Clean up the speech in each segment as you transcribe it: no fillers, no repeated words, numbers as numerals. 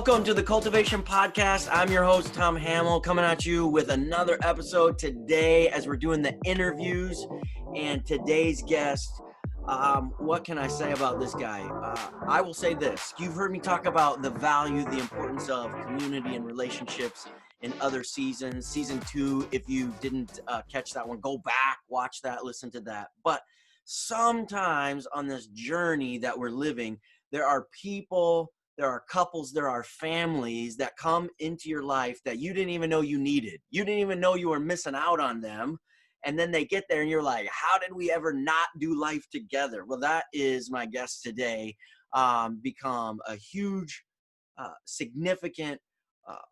Welcome to the Cultivation Podcast. I'm your host, Tom Hamill, coming at you with another episode today as we're doing the interviews. And today's guest, what can I say about this guy? I will say this. You've heard me talk about the value, the importance of community and relationships in other seasons. Season 2, if you didn't catch that one, go back, watch that, listen to that. But sometimes on this journey that we're living, there are people, there are couples, there are families that come into your life that you didn't even know you needed. You didn't even know you were missing out on them. And then they get there and you're like, how did we ever not do life together? Well, that is my guest today, become a huge, significant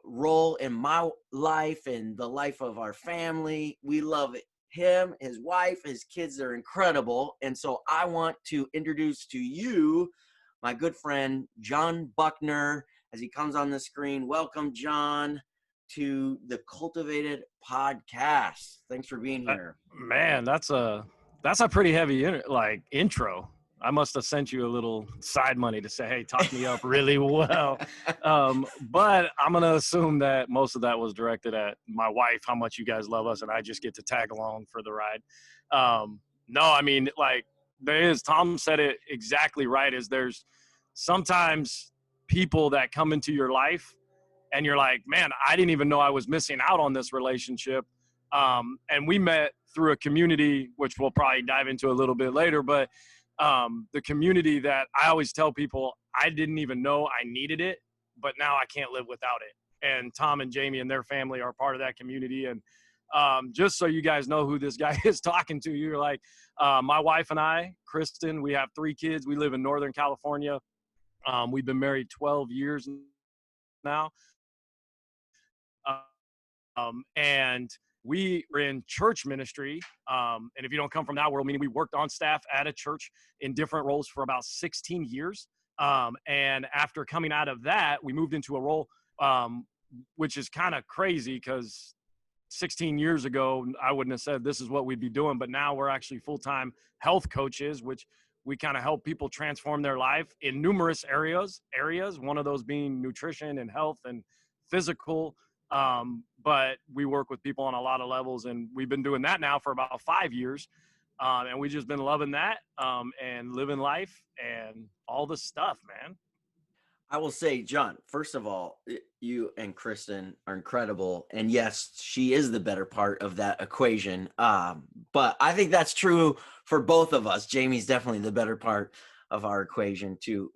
role in my life and the life of our family. We love him, his wife, his kids. They're incredible. And so I want to introduce to you my good friend, John Buckner, as he comes on the screen. Welcome, John, to the Cultivated Podcast. Thanks for being here. Man, that's a pretty heavy intro. I must have sent you a little side money to say, hey, talk me up really well. But I'm going to assume that most of that was directed at my wife, how much you guys love us, and I just get to tag along for the ride. No, I mean, like, Tom said it exactly right, is there's sometimes people that come into your life and you're like, man, I didn't even know I was missing out on this relationship. And we met through a community, which we'll probably dive into a little bit later, but the community that I always tell people I didn't even know I needed it, but now I can't live without it. And Tom and Jamie and their family are part of that community. And just so you guys know who this guy is talking to, you're like, my wife and I, Kristen, we have 3 kids. We live in Northern California. We've been married 12 years now. And we were in church ministry. And if you don't come from that world, meaning we worked on staff at a church in different roles for about 16 years. And after coming out of that, we moved into a role, which is kind of crazy because 16 years ago, I wouldn't have said this is what we'd be doing, but now we're actually full-time health coaches, which we kind of help people transform their life in numerous areas, one of those being nutrition and health and physical. But we work with people on a lot of levels, and we've been doing that now for about 5 years. And we've just been loving that, and living life and all the stuff, man. I will say, John, first of all, you and Kristen are incredible. And yes, she is the better part of that equation. But I think that's true for both of us. Jamie's definitely the better part of our equation too.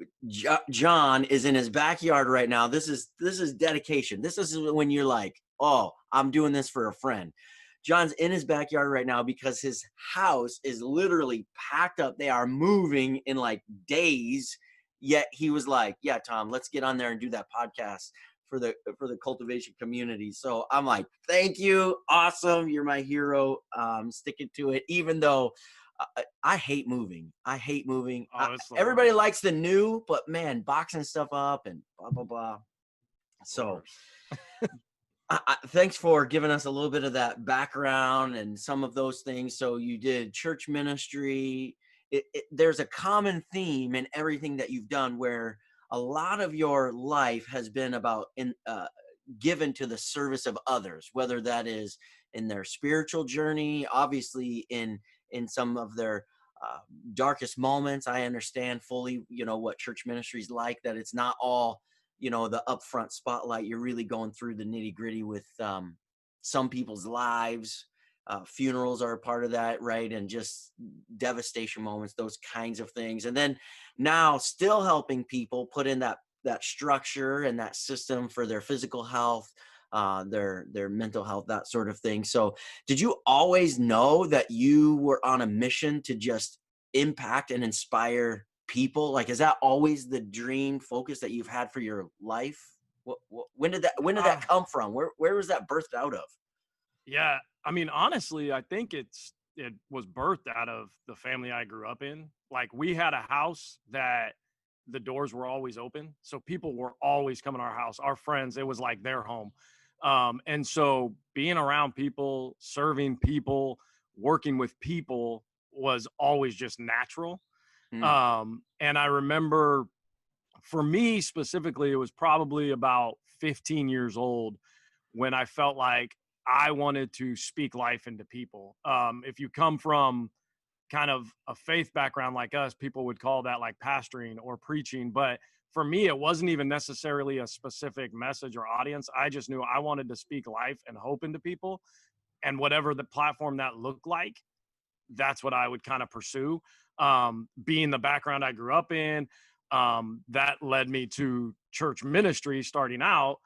John is in his backyard right now. This is dedication. This is when you're like, oh, I'm doing this for a friend. John's in his backyard right now because his house is literally packed up. They are moving in like days. Yet he was like, yeah, Tom, let's get on there and do that podcast for the cultivation community. So I'm like, thank you. Awesome. You're my hero. Sticking to it, even though I hate moving. Everybody likes the new, but man, boxing stuff up and blah, blah, blah. So thanks for giving us a little bit of that background and some of those things. So you did church ministry. There's a common theme in everything that you've done where a lot of your life has been about given to the service of others, whether that is in their spiritual journey, obviously in some of their darkest moments. I understand fully, what church ministry is like, that it's not all, the upfront spotlight. You're really going through the nitty gritty with some people's lives. Funerals are a part of that, right? And just devastation moments, those kinds of things. And then now still helping people put in that structure and that system for their physical health, their mental health, that sort of thing. So did you always know that you were on a mission to just impact and inspire people? Like, is that always the dream focus that you've had for your life? When did that come from? Where was that birthed out of? Yeah, I mean, honestly, I think it was birthed out of the family I grew up in. Like, we had a house that the doors were always open. So people were always coming to our house. Our friends, it was like their home. And so being around people, serving people, working with people was always just natural. And I remember for me specifically, it was probably about 15 years old when I felt like I wanted to speak life into people. If you come from kind of a faith background like us, people would call that like pastoring or preaching. But for me, it wasn't even necessarily a specific message or audience. I just knew I wanted to speak life and hope into people. And whatever the platform that looked like, that's what I would kind of pursue. Being the background I grew up in, that led me to church ministry starting out.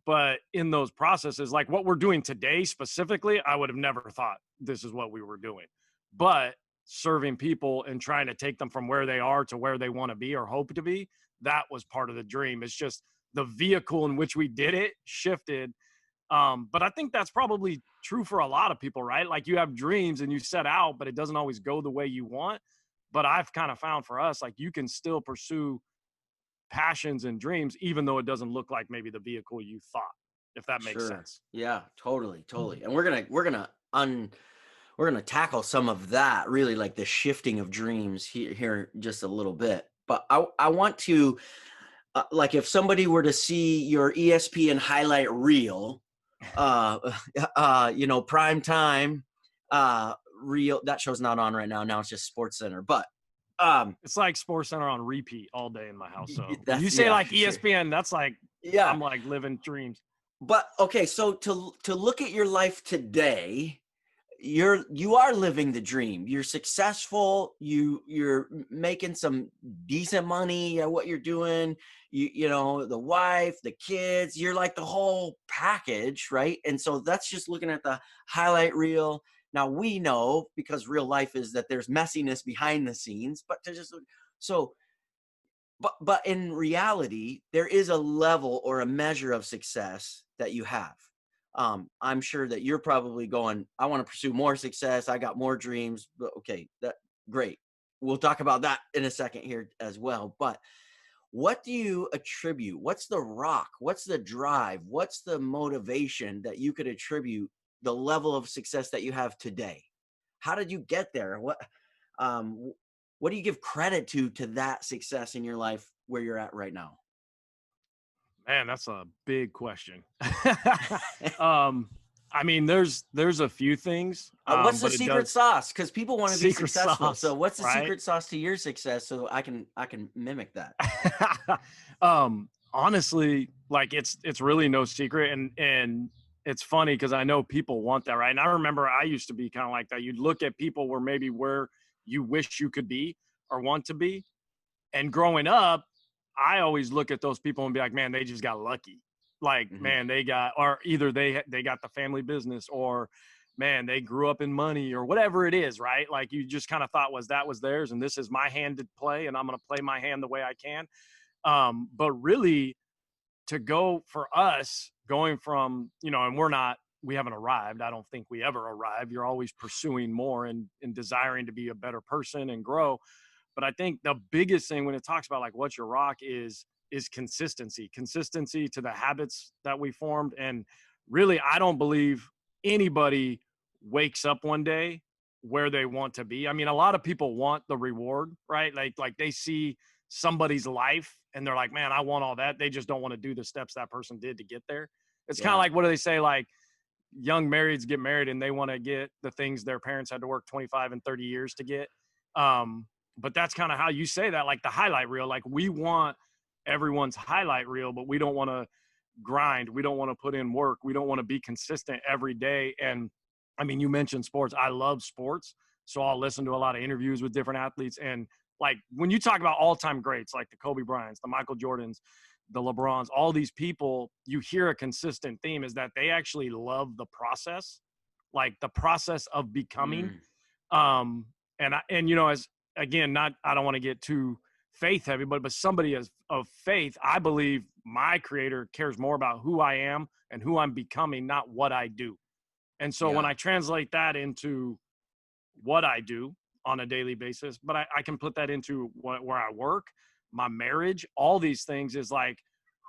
But in those processes, like what we're doing today specifically, I would have never thought this is what we were doing. But serving people and trying to take them from where they are to where they want to be or hope to be, that was part of the dream. It's just the vehicle in which we did it shifted. But I think that's probably true for a lot of people, right? Like you have dreams and you set out, but it doesn't always go the way you want. But I've kind of found for us, like you can still pursue passions and dreams, even though it doesn't look like maybe the vehicle you thought, if that makes sense. Yeah, totally. And we're gonna tackle some of that, really like the shifting of dreams here just a little bit. But I want to like if somebody were to see your ESPN highlight reel, prime time reel, that show's not on right now. Now it's just Sports Center, but it's like Sports Center on repeat all day in my house. So that's, you say yeah, like sure. ESPN, that's like, Yeah, I'm like living dreams. but okay, so to look at your life today, you are living the dream. You're successful. You're making some decent money at what you're doing. You know, the wife, the kids, you're like the whole package, right? And so that's just looking at the highlight reel. Now we know, because real life is, that there's messiness behind the scenes, but to just so but in reality, there is a level or a measure of success that you have. I'm sure that you're probably going, I want to pursue more success. I got more dreams. But okay, that great. We'll talk about that in a second here as well. But what do you attribute? What's the rock? What's the drive? What's the motivation that you could attribute the level of success that you have today? How did you get there? What do you give credit to that success in your life where you're at right now? Man, that's a big question. I mean, there's a few things, What's the but it secret does sauce? Because people want to be secret successful. So sauce, what's the right? secret sauce to your success so I can mimic that? Honestly, like it's really no secret, and it's funny because I know people want that, right? And I remember I used to be kind of like that. You'd look at people where you wish you could be or want to be, and growing up, I always look at those people and be like, man, they just got lucky. Like, Mm-hmm. man, they got, or either they got the family business, or man, they grew up in money, or whatever it is, right? Like you just kind of thought that was theirs, and this is my hand to play, and I'm going to play my hand the way I can. But really, to go for us, going from, and we haven't arrived. I don't think we ever arrive. You're always pursuing more and desiring to be a better person and grow. But I think the biggest thing when it talks about like what's your rock is consistency to the habits that we formed. And really, I don't believe anybody wakes up one day where they want to be. I mean, a lot of people want the reward, right? Like they see somebody's life and they're like, man, I want all that. They just don't want to do the steps that person did to get there. It's kind of like, what do they say? Like young marrieds get married and they want to get the things their parents had to work 25 and 30 years to get. But that's kind of how you say that, like the highlight reel. Like we want everyone's highlight reel, but we don't want to grind. We don't want to put in work. We don't want to be consistent every day. And I mean, you mentioned sports. I love sports. So I'll listen to a lot of interviews with different athletes. And like when you talk about all-time greats, like the Kobe Bryants, the Michael Jordans, the LeBrons, all these people, you hear a consistent theme is that they actually love the process, like the process of becoming. As again, I don't want to get too faith heavy, but somebody of faith, I believe my creator cares more about who I am and who I'm becoming, not what I do. And so when I translate that into what I do on a daily basis, but I can put that into where I work, my marriage, all these things is like,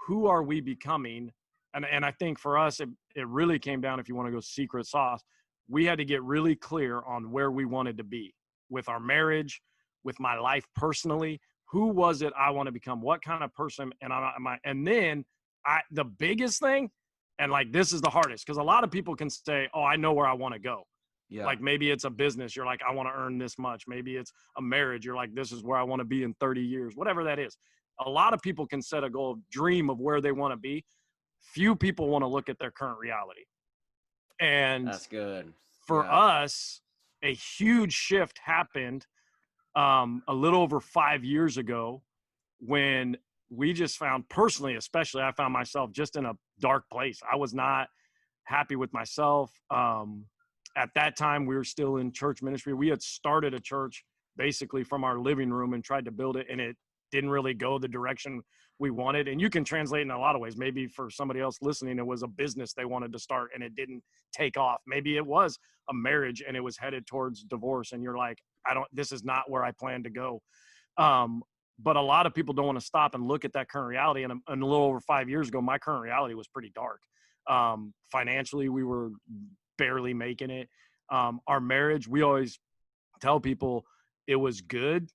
who are we becoming? And I think for us, it really came down, if you want to go secret sauce, we had to get really clear on where we wanted to be with our marriage, with my life personally. who was it I want to become? What kind of person am I? And then the biggest thing, and like, this is the hardest, because a lot of people can say, oh, I know where I want to go. Yeah. Like, maybe it's a business. You're like, I want to earn this much. Maybe it's a marriage. You're like, this is where I want to be in 30 years, whatever that is. A lot of people can set a goal, dream of where they want to be. Few people want to look at their current reality. And that's good. For us, a huge shift happened a little over 5 years ago, when we just found, personally, especially, I found myself just in a dark place. I was not happy with myself. At that time, we were still in church ministry. We had started a church basically from our living room and tried to build it, and it didn't really go the direction we wanted. And you can translate in a lot of ways. Maybe for somebody else listening, it was a business they wanted to start and it didn't take off. Maybe it was a marriage and it was headed towards divorce, and you're like, this is not where I plan to go. But a lot of people don't want to stop and look at that current reality. And a little over 5 years ago, my current reality was pretty dark. Financially, we were barely making it. Our marriage, we always tell people it was good.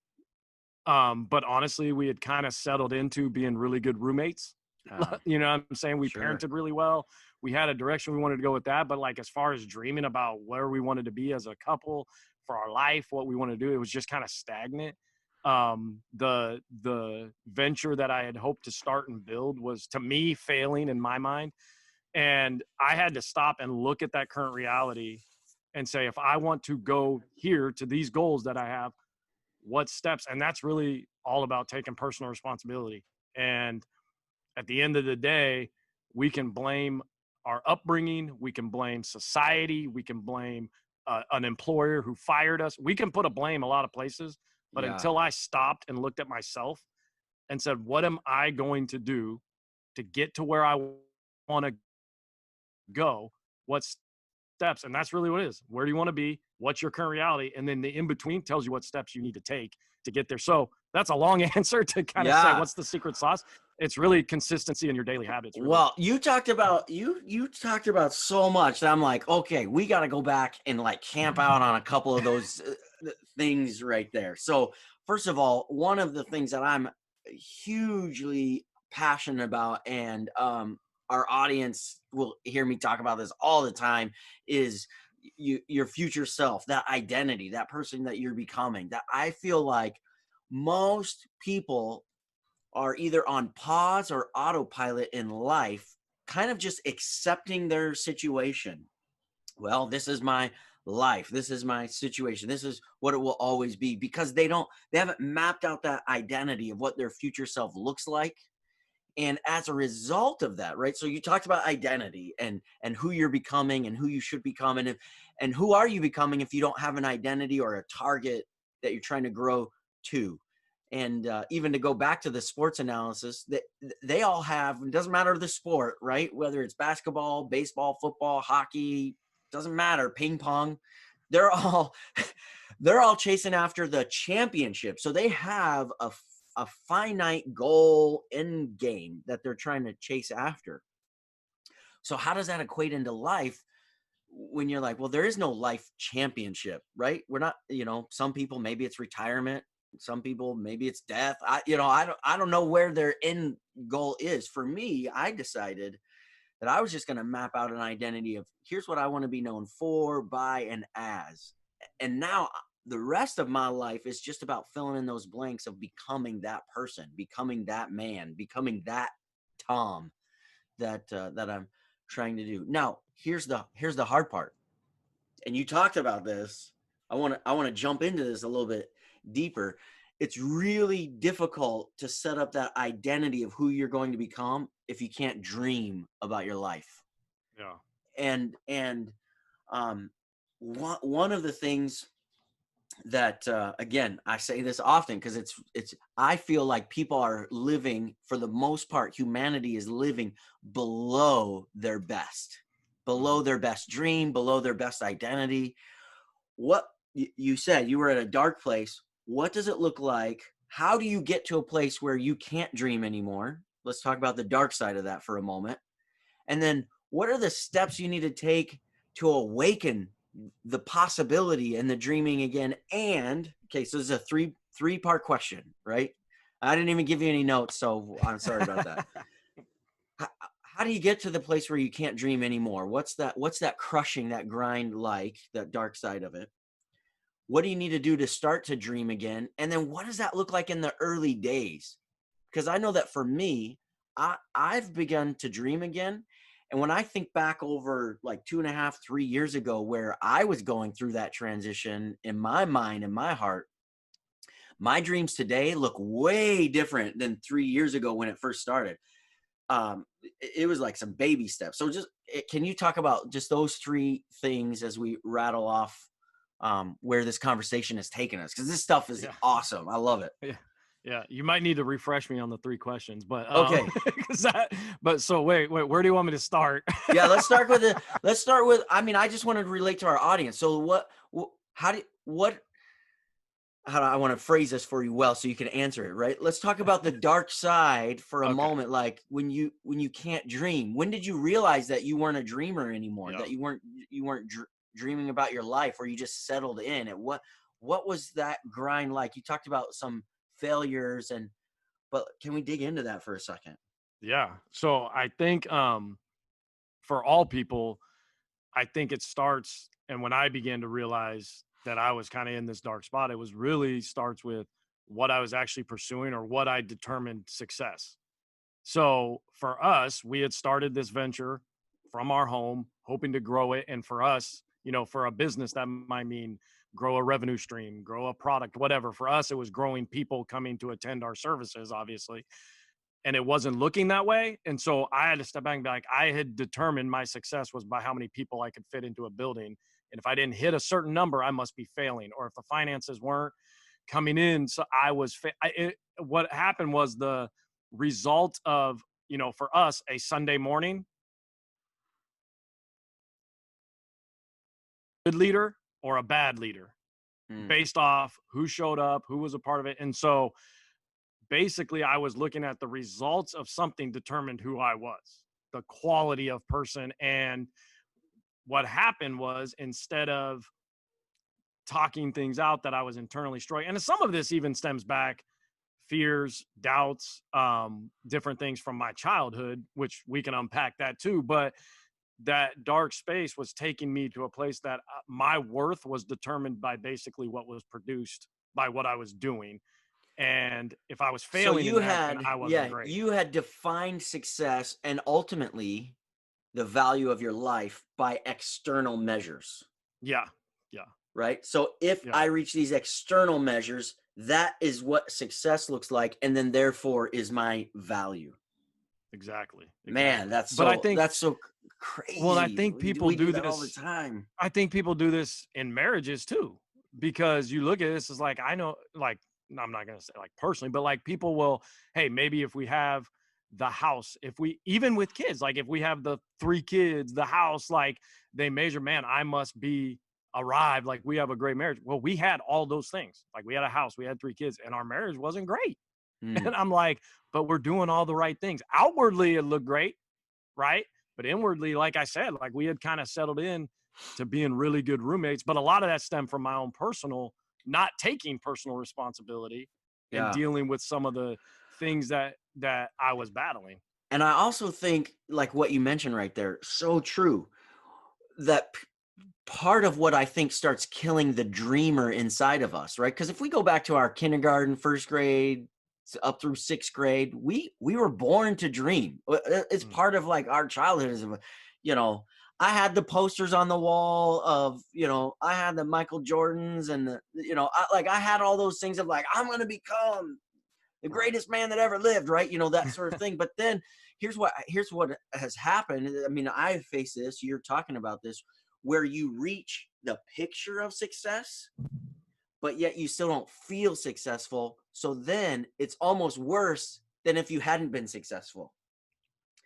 But honestly, we had kind of settled into being really good roommates. You know what I'm saying? We parented really well. We had a direction we wanted to go with that. But like, as far as dreaming about where we wanted to be as a couple for our life, what we want to do, it was just kind of stagnant. The venture that I had hoped to start and build was, to me, failing in my mind. And I had to stop and look at that current reality and say, if I want to go here to these goals that I have, what steps? And that's really all about taking personal responsibility. And at the end of the day, we can blame our upbringing. We can blame society. We can blame an employer who fired us. We can put a blame a lot of places. But until I stopped and looked at myself and said, what am I going to do to get to where I want to go? What steps? And that's really what it is. Where do you want to be? What's your current reality? And then the in-between tells you what steps you need to take to get there. So that's a long answer to kind of say, what's the secret sauce? It's really consistency in your daily habits. Really. Well, you talked about so much that I'm like, okay, we got to go back and like camp out on a couple of those things right there. So first of all, one of the things that I'm hugely passionate about, and our audience will hear me talk about this all the time, is your future self, that identity, that person that you're becoming. That I feel like most people are either on pause or autopilot in life, kind of just accepting their situation. Well, this is my life. This is my situation. This is what it will always be, because they haven't mapped out that identity of what their future self looks like. And as a result of that, right? So you talked about identity and who you're becoming and who you should become. And who are you becoming if you don't have an identity or a target that you're trying to grow to? And even to go back to the sports analysis, that they all have, it doesn't matter the sport, right? Whether it's basketball, baseball, football, hockey, doesn't matter, ping pong, they're all chasing after the championship. So they have a finite goal end game that they're trying to chase after. So how does that equate into life when you're like, well, there is no life championship, right? We're not, some people, maybe it's retirement. Some people, maybe it's death. I don't know where their end goal is. For me, I decided that I was just going to map out an identity of, here's what I want to be known for, by, and as. And now the rest of my life is just about filling in those blanks of becoming that person, becoming that man, becoming that Tom that I'm trying to do. Now, here's the hard part. And you talked about this. I want to jump into this a little bit deeper. It's really difficult to set up that identity of who you're going to become if you can't dream about your life. Yeah. And one of the things that again, I say this often because it's I feel like people are living, for the most part, humanity is living below their best dream, below their best identity. What you said, you were at a dark place. What does it look like? How do you get to a place where you can't dream anymore? Let's talk about the dark side of that for a moment. And then what are the steps you need to take to awaken the possibility and the dreaming again? And okay, so this is a three-part question, right? I didn't even give you any notes, so I'm sorry about that. How do you get to the place where you can't dream anymore? What's that crushing, that grind, like that dark side of it? What do you need to do to start to dream again? And then what does that look like in the early days? Because I know that for me, I've begun to dream again. And when I think back over like 2.5, 3 years ago, where I was going through that transition in my mind and my heart, my dreams today look way different than 3 years ago when it first started. It was like some baby steps. So can you talk about just those three things as we rattle off where this conversation has taken us? Because this stuff is Yeah. awesome. I love it. Yeah. Yeah. You might need to refresh me on the three questions, but Okay. so wait, where do you want me to start? Yeah, let's start with, I mean, I just wanted to relate to our audience. So how do I want to phrase this for you well so you can answer it, right? Let's talk about the dark side for a Okay. moment. Like when you can't dream, when did you realize that you weren't a dreamer anymore? Yeah. That you weren't dreaming about your life, or you just settled in? And what was that grind like? You talked about some failures, but can we dig into that for a second? Yeah. So I think for all people, I think it starts, and when I began to realize that I was kind of in this dark spot, it was really starts with what I was actually pursuing or what I determined success. So for us, we had started this venture from our home, hoping to grow it. And for us, for a business, that might mean grow a revenue stream, grow a product, whatever. For us, it was growing people coming to attend our services, obviously. And it wasn't looking that way. And so I had to step back and be like, I had determined my success was by how many people I could fit into a building. And if I didn't hit a certain number, I must be failing. Or if the finances weren't coming in, so I was, what happened was the result of, for us, a Sunday morning, good leader or a bad leader Hmm. based off who showed up, who was a part of it. And so basically I was looking at the results of something determined who I was, the quality of person. And what happened was, instead of talking things out that I was internally struggling, and some of this even stems back fears, doubts, different things from my childhood, which we can unpack that too. But that dark space was taking me to a place that my worth was determined by basically what was produced by what I was doing. And if I was So failing in that, then I wasn't great. you had defined success and ultimately the value of your life by external measures, Yeah. Yeah. right? So if Yeah. I reach these external measures, that is what success looks like, and then therefore is my value. Exactly. Man, Exactly. But I think, that's so well, I crazy. think people We do do that all the this. time. I think people do this in marriages too, because you look at this as like, I know, like, I'm not going to say like personally, but like people will, hey, maybe if we have the house, if we, even with kids, like if we have the 3 kids, the house, like they measure, man, I must be arrived. Like we have a great marriage. Well, we had all those things. Like we had a house, we had 3 kids, and our marriage wasn't great. Hmm. And I'm like, but we're doing all the right things. Outwardly, it looked great, right? But inwardly, like I said, like we had kind of settled in to being really good roommates. But a lot of that stemmed from my own personal, not taking personal responsibility and Yeah. dealing with some of the things that I was battling. And I also think, like what you mentioned right there, so true, that part of what I think starts killing the dreamer inside of us, right? Because if we go back to our kindergarten, first grade, up through sixth grade, we were born to dream. It's Mm, part of like our childhood. You know, I had the posters on the wall of, I had the Michael Jordans and I had all those things of like, I'm gonna become the right. greatest man that ever lived, right? That sort of thing. But then here's what has happened. I mean, I've faced this, you're talking about this, where you reach the picture of success, but yet you still don't feel successful. So then it's almost worse than if you hadn't been successful.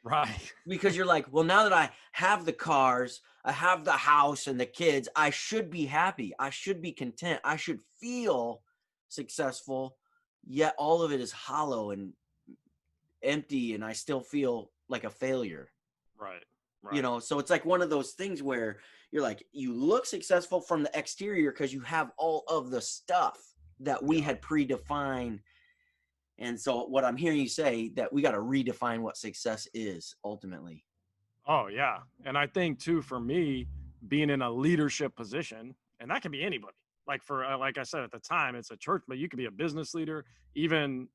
Right. Because you're like, well, now that I have the cars, I have the house and the kids, I should be happy. I should be content. I should feel successful. Yet all of it is hollow and empty, and I still feel like a failure. Right. Right. So it's like one of those things where you're like, you look successful from the exterior because you have all of the stuff that we Yeah. had predefined And so what I'm hearing you say, that we got to redefine what success is ultimately. Oh yeah. And I think too, for me, being in a leadership position, and that can be anybody. Like for like I said at the time, it's a church, but you could be a business leader, even,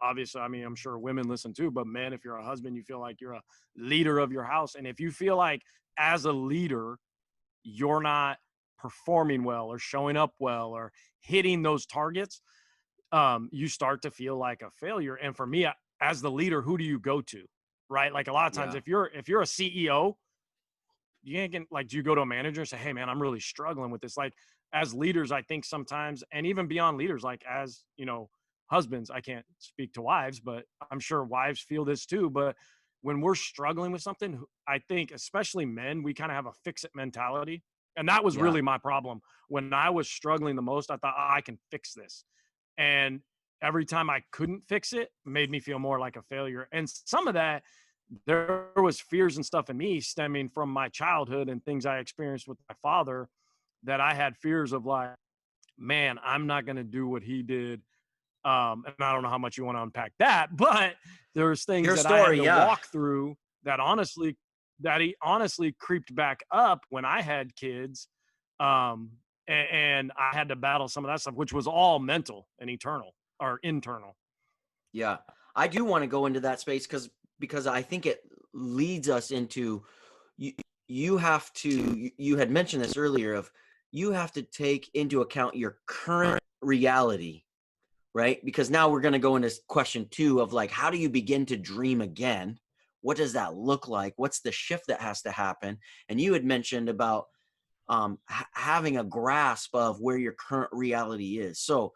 obviously, I mean, I'm sure women listen too, but man, if you're a husband, you feel like you're a leader of your house. And if you feel like as a leader, you're not performing well or showing up well or hitting those targets, you start to feel like a failure. And for me, as the leader, who do you go to? Right? Like a lot of times, Yeah. if you're a CEO, you ain't gonna, like, do you go to a manager and say, hey man, I'm really struggling with this? Like, as leaders, I think sometimes, and even beyond leaders, like as husbands, I can't speak to wives, but I'm sure wives feel this too. But when we're struggling with something, I think especially men, we kind of have a fix it mentality. And that was Yeah. really my problem. When I was struggling the most, I thought, oh, I can fix this. And every time I couldn't fix it, made me feel more like a failure. And some of that, there was fears and stuff in me stemming from my childhood and things I experienced with my father, that I had fears of, like, man, I'm not going to do what he did. And I don't know how much you want to unpack that, but there's things Your that I had story. to Yeah. walk through that he honestly creeped back up when I had kids. And I had to battle some of that stuff, which was all mental and internal. Yeah. I do want to go into that space because I think it leads us into you, you have to you had mentioned this earlier of you have to take into account your current reality, right? Because now we're going to go into question 2 of like, how do you begin to dream again? What does that look like? What's the shift that has to happen? And you had mentioned about having a grasp of where your current reality is. So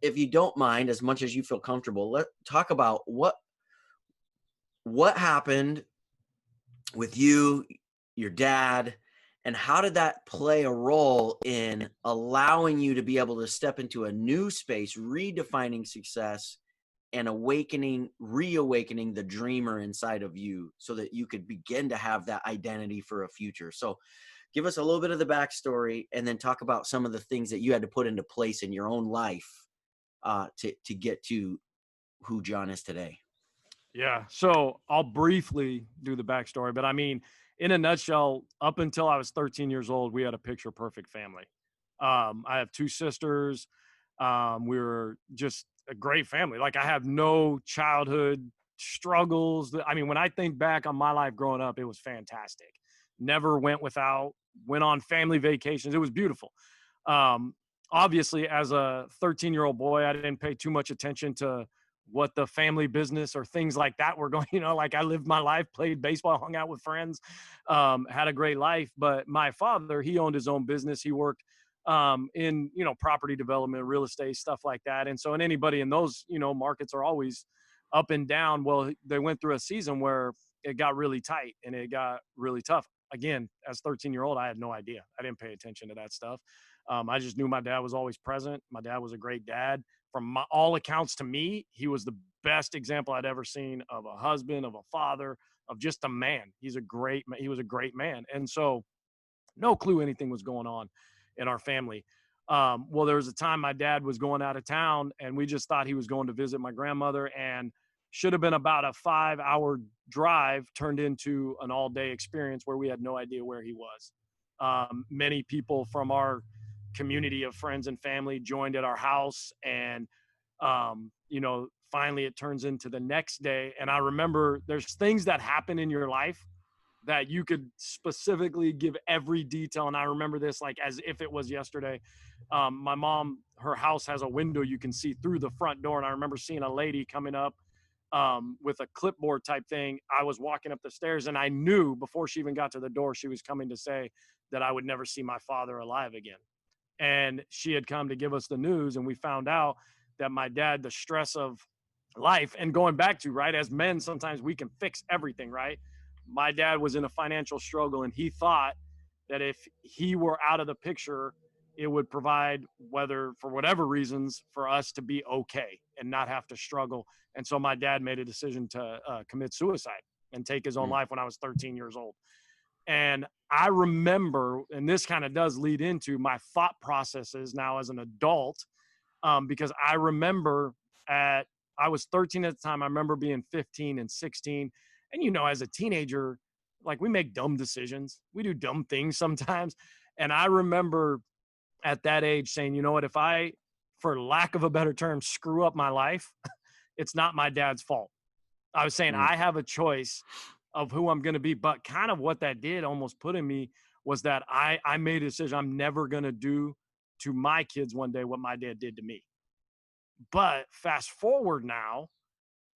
if you don't mind, as much as you feel comfortable, let's talk about what happened with you, your dad, and how did that play a role in allowing you to be able to step into a new space, redefining success and reawakening the dreamer inside of you so that you could begin to have that identity for a future. So give us a little bit of the backstory and then talk about some of the things that you had to put into place in your own life to get to who John is today. Yeah. So I'll briefly do the backstory, but I mean, in a nutshell, up until I was 13 years old, we had a picture perfect family. I have 2 sisters. We were just a great family. Like, I have no childhood struggles. I mean, when I think back on my life growing up, it was fantastic. Never went without, went on family vacations. It was beautiful. Um, Obviously, as a 13-year-old boy, I didn't pay too much attention to what the family business or things like that were going, like, I lived my life, played baseball, hung out with friends, had a great life. But my father, he owned his own business. He worked in, property development, real estate, stuff like that. And so, and anybody in those, markets are always up and down. Well, they went through a season where it got really tight and it got really tough. Again, as 13-year-old, I had no idea. I didn't pay attention to that stuff. I just knew my dad was always present. My dad was a great dad. From all accounts, to me, he was the best example I'd ever seen of a husband, of a father, of just a man. He was a great man. And so, no clue anything was going on in our family. Well, there was a time my dad was going out of town and we just thought he was going to visit my grandmother, and should have been about a 5-hour drive turned into an all-day experience where we had no idea where he was. Many people from our community of friends and family joined at our house, and finally it turns into the next day. And I remember there's things that happen in your life that you could specifically give every detail. And I remember this like as if it was yesterday. My mom, her house has a window you can see through the front door. And I remember seeing a lady coming up with a clipboard type thing. I was walking up the stairs and I knew before she even got to the door, she was coming to say that I would never see my father alive again. And she had come to give us the news, and we found out that my dad, the stress of life, and going back to, right, as men, sometimes we can fix everything, right? My dad was in a financial struggle, and he thought that if he were out of the picture, it would provide, whether for whatever reasons, for us to be okay and not have to struggle. And so my dad made a decision to commit suicide and take his own Mm. life when I was 13 years old. And I remember, and this kind of does lead into my thought processes now as an adult, because I remember I was 13 at the time. I remember being 15 and 16. And, you know, as a teenager, like, we make dumb decisions. We do dumb things sometimes. And I remember at that age saying, you know what, if I, for lack of a better term, screw up my life, it's not my dad's fault. I was saying Mm. I have a choice of who I'm going to be. But kind of what that did almost put in me was that I made a decision. I'm never going to do to my kids one day what my dad did to me. But fast forward now,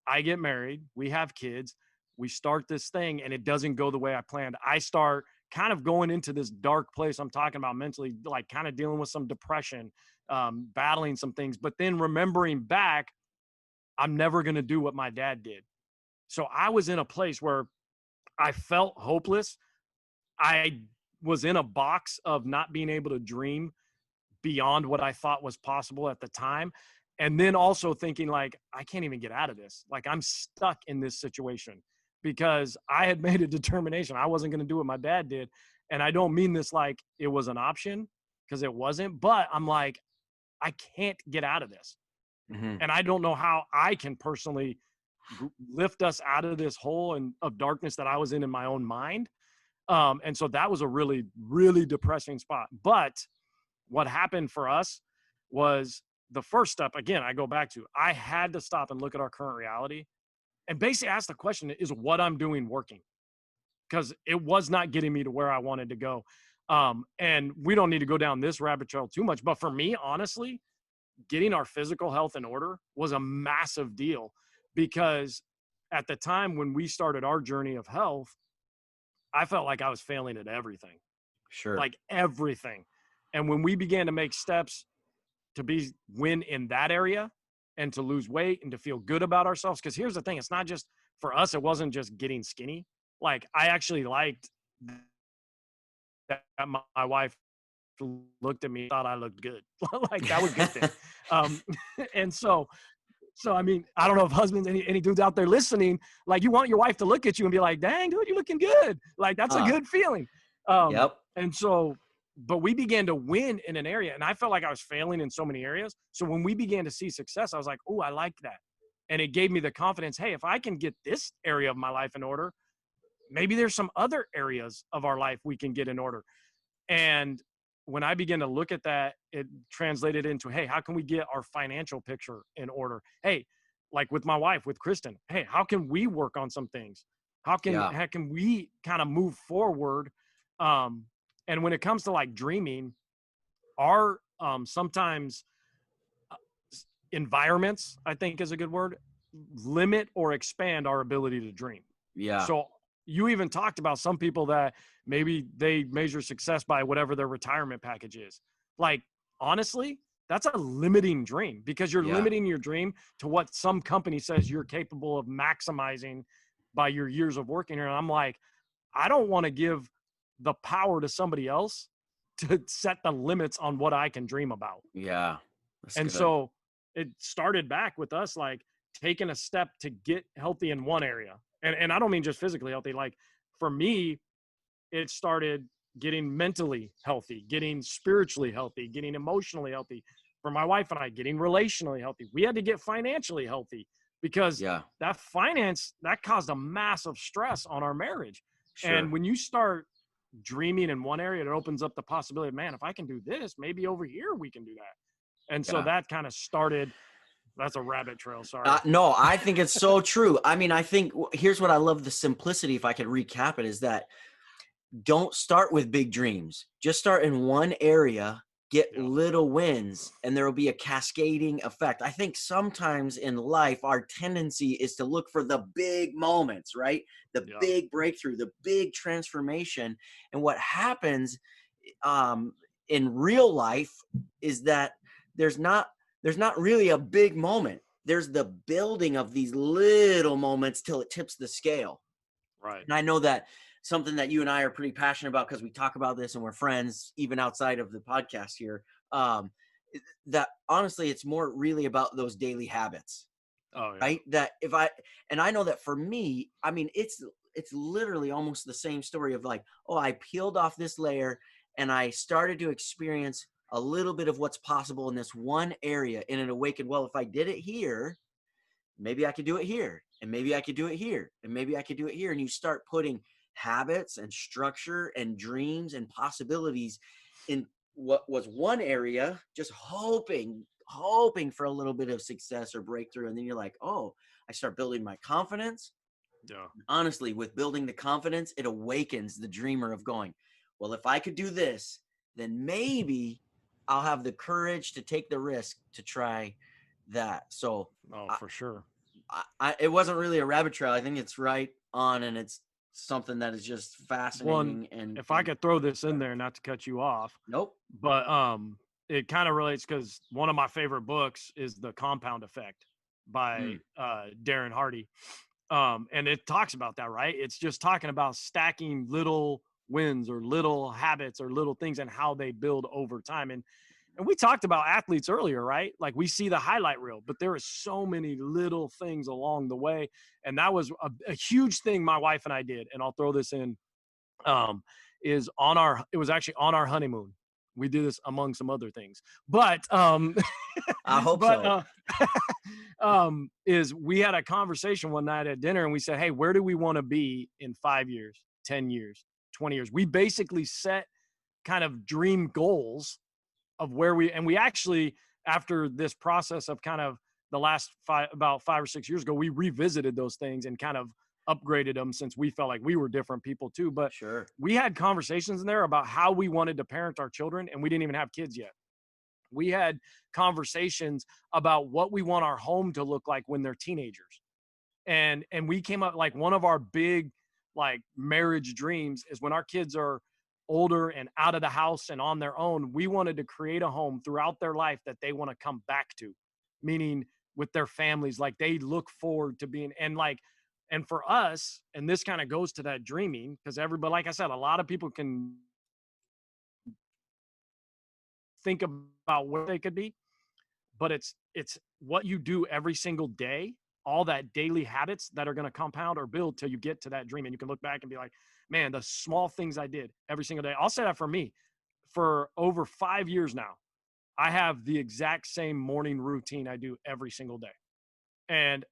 I get married, we have kids, we start this thing, and it doesn't go the way I planned. I start kind of going into this dark place I'm talking about mentally, like kind of dealing with some depression, battling some things, but then remembering back, I'm never going to do what my dad did. So I was in a place where I felt hopeless. I was in a box of not being able to dream beyond what I thought was possible at the time. And then also thinking, like, I can't even get out of this. Like, I'm stuck in this situation because I had made a determination. I wasn't going to do what my dad did. And I don't mean this like it was an option, because it wasn't, but I'm like, I can't get out of this. Mm-hmm. And I don't know how I can personally lift us out of this hole and of darkness that I was in my own mind. And so that was a really, really depressing spot. But what happened for us was the first step. Again, I go back to, I had to stop and look at our current reality and basically ask the question, is what I'm doing working? Because it was not getting me to where I wanted to go. And we don't need to go down this rabbit trail too much. But for me, honestly, getting our physical health in order was a massive deal, because at the time when we started our journey of health, I felt like I was failing at everything, Sure. like everything. And when we began to make steps to win in that area and to lose weight and to feel good about ourselves, because here's the thing, it's not just for us, it wasn't just getting skinny. Like, I actually liked that my wife looked at me, thought I looked good. Like, that was a good thing. Um, and so, I mean, I don't know if husbands, any dudes out there listening, like, you want your wife to look at you and be like, dang, dude, you're looking good. Like, that's a good feeling. Yep. And so, but we began to win in an area, and I felt like I was failing in so many areas. So when we began to see success, I was like, oh, I like that. And it gave me the confidence, hey, if I can get this area of my life in order, maybe there's some other areas of our life we can get in order. And when I began to look at that, it translated into, hey, how can we get our financial picture in order? Hey, like with my wife, with Kristen, hey, how can we work on some things? How can we kind of move forward? And when it comes to like dreaming, our sometimes environments, I think is a good word, limit or expand our ability to dream. Yeah. So you even talked about some people that maybe they measure success by whatever their retirement package is. Like, honestly, that's a limiting dream, because you're limiting your dream to what some company says you're capable of maximizing by your years of working here. And I'm like, I don't want to give the power to somebody else to set the limits on what I can dream about. Yeah. That's And good. so it started back with us, like, taking a step to get healthy in one area. And I don't mean just physically healthy. Like, for me, it started getting mentally healthy, getting spiritually healthy, getting emotionally healthy. For my wife and I, getting relationally healthy. We had to get financially healthy, because that finance, that caused a massive stress on our marriage. Sure. And when you start dreaming in one area, it opens up the possibility of, man, if I can do this, maybe over here we can do that. And so that kind of started. That's a rabbit trail. Sorry. No, I think it's so true. I mean, I think here's what I love, the simplicity, if I could recap it, is that don't start with big dreams. Just start in one area, get little wins, and there will be a cascading effect. I think sometimes in life, our tendency is to look for the big moments, right? The big breakthrough, the big transformation. And what happens in real life is that there's not really a big moment. There's the building of these little moments till it tips the scale. Right. And I know that something that you and I are pretty passionate about, because we talk about this and we're friends even outside of the podcast here, that honestly, it's more really about those daily habits. Oh, yeah. Right? That I know that for me, I mean, it's literally almost the same story of like, oh, I peeled off this layer and I started to experience a little bit of what's possible in this one area, and it awakened, well, if I did it here, maybe I could do it here, and maybe I could do it here, and maybe I could do it here. And you start putting habits and structure and dreams and possibilities in what was one area, just hoping for a little bit of success or breakthrough. And then you're like, oh, I start building my confidence. Yeah. Honestly, with building the confidence, it awakens the dreamer of going, well, if I could do this, then maybe I'll have the courage to take the risk to try that. So Oh, I, for sure. it wasn't really a rabbit trail. I think it's right on, and it's something that is just One, fascinating. And if I could throw this in there, not to cut you off, nope. but it kind of relates because one of my favorite books is The Compound Effect by Darren Hardy. And it talks about that, right? It's just talking about stacking little wins or little habits or little things and how they build over time. And we talked about athletes earlier, right? Like we see the highlight reel, but there is so many little things along the way. And that was a huge thing my wife and I did. And I'll throw this in, it was actually on our honeymoon. We did this among some other things, but, I hope but, so. is we had a conversation one night at dinner and we said, hey, where do we want to be in 5 years, 10 years, 20 years? We basically set kind of dream goals of where we actually, after this process of kind of the last about 5 or 6 years ago, we revisited those things and kind of upgraded them since we felt like we were different people too. But Sure. we had conversations in there about how we wanted to parent our children, and we didn't even have kids yet. We had conversations about what we want our home to look like when they're teenagers. And we came up, like, one of our big, like, marriage dreams is when our kids are older and out of the house and on their own, we wanted to create a home throughout their life that they want to come back to, meaning with their families, like they look forward to being, and for us, and this kind of goes to that dreaming, because everybody, like I said, a lot of people can think about where they could be, but it's what you do every single day, all that daily habits that are going to compound or build till you get to that dream. And you can look back and be like, man, the small things I did every single day. I'll say that for me, for over 5 years now, I have the exact same morning routine I do every single day. And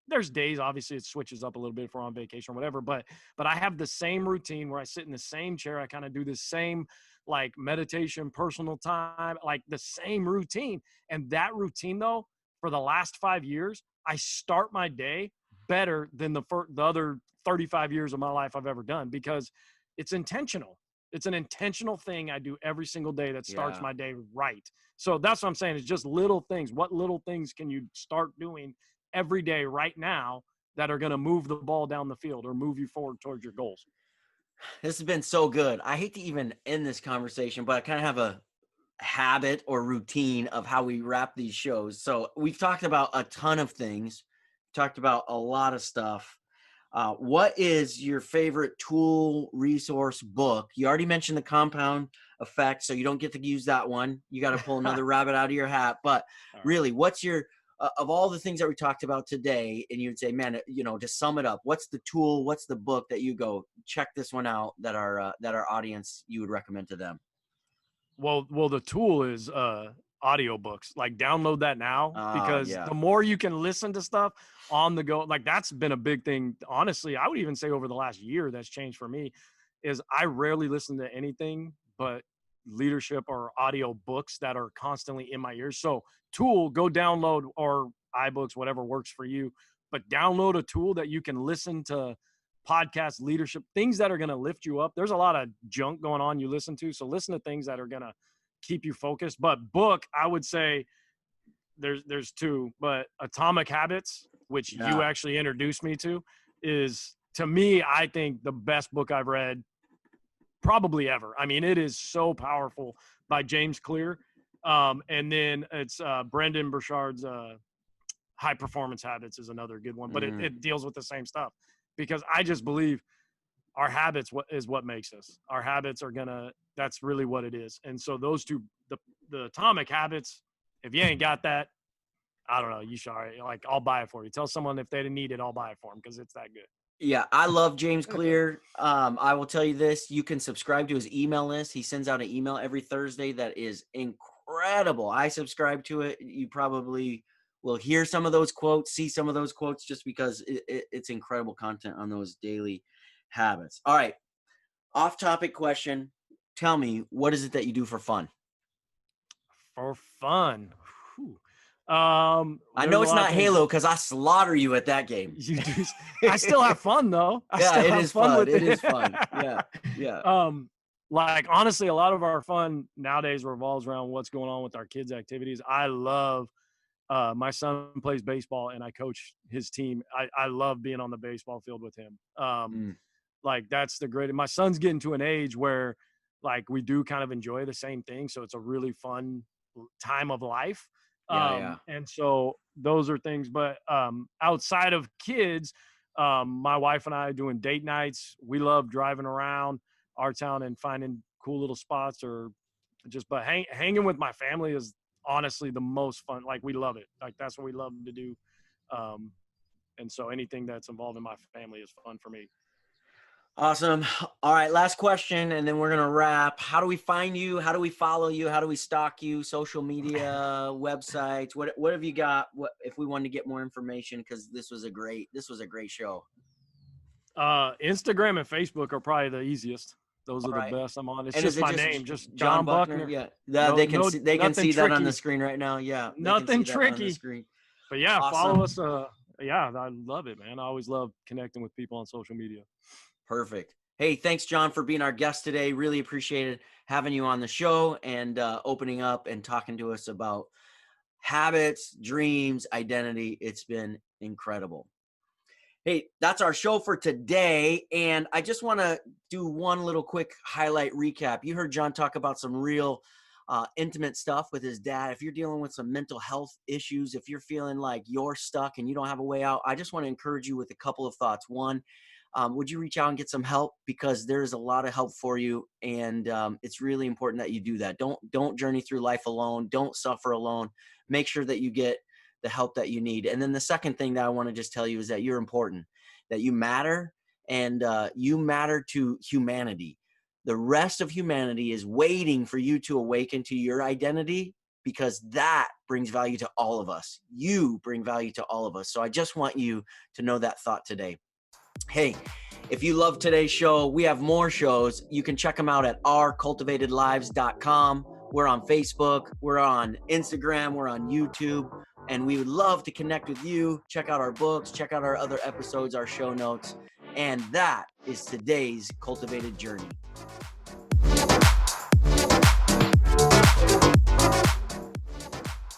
there's days, obviously it switches up a little bit if we're on vacation or whatever, but I have the same routine where I sit in the same chair. I kind of do the same, like, meditation, personal time, like the same routine. And that routine, though, for the last 5 years, I start my day better than the other 35 years of my life I've ever done, because it's intentional. It's an intentional thing I do every single day that starts my day right. So that's what I'm saying. It's just little things. What little things can you start doing every day right now that are going to move the ball down the field or move you forward towards your goals? This has been so good. I hate to even end this conversation, but I kind of have a habit or routine of how we wrap these shows. So we've talked about a ton of things, talked about a lot of stuff. What is your favorite tool, resource, book? You already mentioned the compound effect, so you don't get to use that one. You got to pull another rabbit out of your hat. But really, what's your of all the things that we talked about today, and you'd say, man, to sum it up, what's the tool, what's the book that you go, check this one out, that our audience, you would recommend to them? Well, the tool is audiobooks. Like, download that now, because Yeah. the more you can listen to stuff on the go, like, that's been a big thing. Honestly, I would even say over the last year that's changed for me, is I rarely listen to anything but leadership or audio books that are constantly in my ears. So tool, go download, or iBooks, whatever works for you, but download a tool that you can listen to podcasts, leadership, things that are going to lift you up. There's a lot of junk going on you listen to. So listen to things that are going to keep you focused. But book, I would say there's two, but Atomic Habits, which you actually introduced me to, is, to me, I think the best book I've read probably ever. I mean, it is so powerful, by James Clear. And then it's Brendan Burchard's High Performance Habits is another good one, but it deals with the same stuff, because I just believe our habits is what makes us. Our habits are that's really what it is. And so those two, the Atomic Habits, if you ain't got that, I don't know, you should, like, I'll buy it for you. Tell someone if they need it, I'll buy it for them, because it's that good. Yeah, I love James Clear. I will tell you this, you can subscribe to his email list. He sends out an email every Thursday that is incredible. incredible. I subscribe to it. You probably will hear some of those quotes, see some of those quotes, just because it's incredible content on those daily habits. All right. Off topic question. Tell me, what is it that you do for fun? For fun. Whew. I There's know a it's lot of not things Halo because I slaughter you at that game. you do. I still have fun though. I Yeah, still it have is fun fun. with It it. is fun. Yeah. Yeah. Like honestly, a lot of our fun nowadays revolves around what's going on with our kids' activities. I love my son plays baseball and I coach his team. I love being on the baseball field with him. Mm. Like that's the great. My son's getting to an age where like we do kind of enjoy the same thing. So it's a really fun time of life. Yeah. Yeah. And so those are things, but outside of kids, my wife and I doing date nights. We love driving around our town and finding cool little spots or just, but hanging with my family is honestly the most fun. Like we love it. Like that's what we love to do. Um, and so anything that's involved in my family is fun for me. Awesome. All right. Last question, and then we're going to wrap. How do we find you? How do we follow you? How do we stalk you? Social media, websites? What have you got? What if we wanted to get more information? Because this was a great show. Instagram and Facebook are probably the easiest. Those All are the right. best I'm on. It's And is just it my just name, just John John Buckner? Buckner. Yeah. No, They can see nothing that on the tricky. screen right now. Yeah. They can Nothing see that on the tricky. screen. But yeah, Awesome. follow us. Yeah, I love it, man. I always love connecting with people on social media. Perfect. Hey, thanks, John, for being our guest today. Really appreciated having you on the show and opening up and talking to us about habits, dreams, identity. It's been incredible. Hey, that's our show for today. And I just want to do one little quick highlight recap. You heard John talk about some real intimate stuff with his dad. If you're dealing with some mental health issues, if you're feeling like you're stuck and you don't have a way out, I just want to encourage you with a couple of thoughts. One, would you reach out and get some help? Because there's a lot of help for you. And it's really important that you do that. Don't journey through life alone. Don't suffer alone. Make sure that you get the help that you need. And then the second thing that I want to just tell you is that you're important, that you matter, and you matter to humanity. The rest of humanity is waiting for you to awaken to your identity, because that brings value to all of us. You bring value to all of us. So I just want you to know that thought today. Hey, if you love today's show, we have more shows. You can check them out at ourcultivatedlives.com. We're on Facebook, we're on Instagram, we're on YouTube, and we would love to connect with you. Check out our books, check out our other episodes, our show notes. And that is today's Cultivated Journey.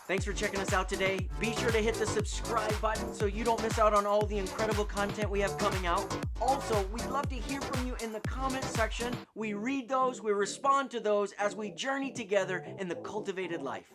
Thanks for checking us out today. Be sure to hit the subscribe button so you don't miss out on all the incredible content we have coming out. Also, we'd love to hear from you in the comment section. We read those, we respond to those as we journey together in the cultivated life.